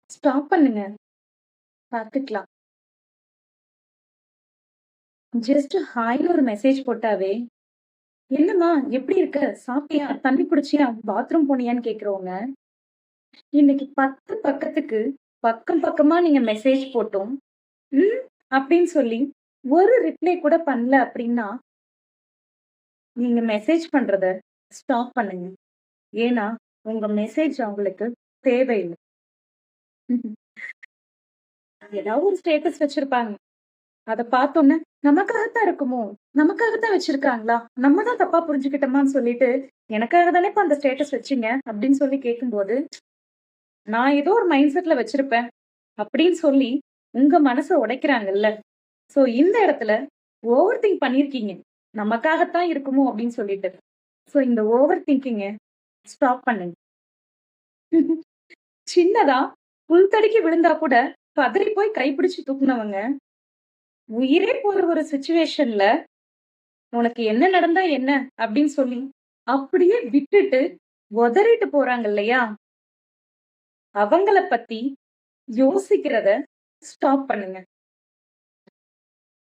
Stop பண்ணுங்க. பாத்துக்கலாம். Just ஹாய்ன்னு ஒரு மெசேஜ் போட்டாவே, "என்னம்மா எப்படி இருக்க? சாப்பிட்டியா? தண்ணி குடிச்சியா? பாத்ரூம் போனியான்னு?" கேட்கிறவங்க, இன்னைக்கு 10 பக்கத்துக்கு பக்கம் பக்கமா நீங்க மெசேஜ் போட்டும், ம் அப்படின்னு சொல்லி ஒரு ரிப்ளை கூட பண்ணல அப்படின்னா, நீங்க மெசேஜ் பண்றத ஸ்டாப் பண்ணுங்க. ஏன்னா, உங்க மெசேஜ் அவங்களுக்கு தேவையில்ல. ம்ஹ்ம். ஏதாவது ஒரு ஸ்டேட்டஸ் வச்சிருப்பாங்க. அத பார்த்தோன்னே, நமக்காகத்தான் இருக்குமோ! நமக்காகத்தான் வச்சிருக்காங்களா? நம்ம தான் தப்பா புரிஞ்சுக்கிட்டோமான்னு சொல்லிட்டு, எனக்காக தானேப்பா அந்த ஸ்டேட்டஸ் வச்சீங்க அப்படின்னு சொல்லி கேட்கும்போது, நான் ஏதோ ஒரு மைண்ட் செட்ல வச்சிருப்பேன் அப்படின்னு சொல்லி, உங்க மனச உடைக்கிறாங்கல்ல. சோ இந்த இடத்துல ஓவர் திங்க் பண்ணியிருக்கீங்க. நமக்காகத்தான் இருக்குமோ அப்படின்னு சொல்லிட்டு. சோ இந்த ஓவர் திங்கிங்க ஸ்டாப் பண்ணுங்க. சின்னதா புல் தடுக்கி விழுந்தா கூட பதறி போய் கைப்பிடிச்சு தூக்குனவங்க, உயிரே போற ஒரு சிச்சுவேஷன்ல உனக்கு என்ன நடந்தா என்ன? அப்படின்னு சொல்லி, அப்படியே விட்டுட்டு, உதறிட்டு போறாங்க இல்லையா? அவங்கள பத்தி யோசிக்கிறத ஸ்டாப் பண்ணுங்க.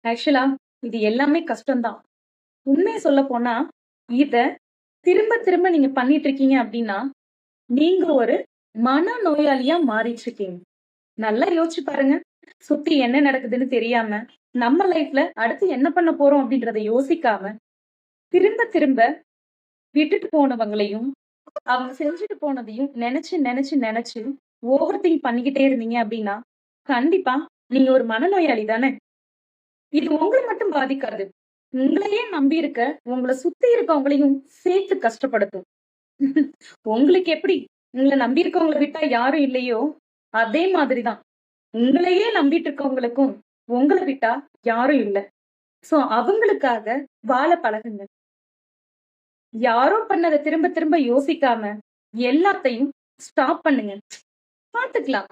ஆக்சுவலா இது எல்லாமே கஷ்டம் தான். உண்மைய சொல்லப்போனா, இத திரும்ப திரும்ப நீங்க பண்ணிட்டு இருக்கீங்க அப்படின்னா, நீங்க ஒரு மனநோயாளியா மாறிட்டு இருக்கீங்க. நல்லா யோசிச்சு பாருங்க. சுத்தி என்ன நடக்குதுன்னு தெரியாம, நம்ம லைஃப்ல அடுத்து என்ன பண்ண போறோம் அப்படின்றத யோசிக்காம, திரும்ப திரும்ப விட்டுட்டு போனவங்களையும் அவங்க செஞ்சுட்டு போனதையும் நெனச்சு, நெனச்சு, நெனச்சு ஓவர் திங்க் பண்ணிக்கிட்டே இருந்தீங்க அப்டின்னா, கண்டிப்பா நீங்க ஒரு மனநோயாளி தானே! இது உங்கள மட்டும் பாதிக்காது. உங்களையே நம்பி இருக்க, உங்கள சுத்தி இருக்கவங்களையும் சேர்த்து கஷ்டப்படுத்தும். உங்களுக்கு எப்படி உங்கள நம்பி இருக்கவங்கள விட்டா யாரும் இல்லையோ, அதே மாதிரி தான். உங்களையே நம்பிட்டு இருக்கவங்களுக்கும், உங்கள விட்டா யாரும் இல்ல. சோ அவங்களுக்காக வாழ பழகுங்க. யாரோ பண்ணத திரும்ப திரும்ப யோசிக்காம, எல்லாத்தையும் ஸ்டாப் பண்ணுங்க. பாத்துக்கலாம்.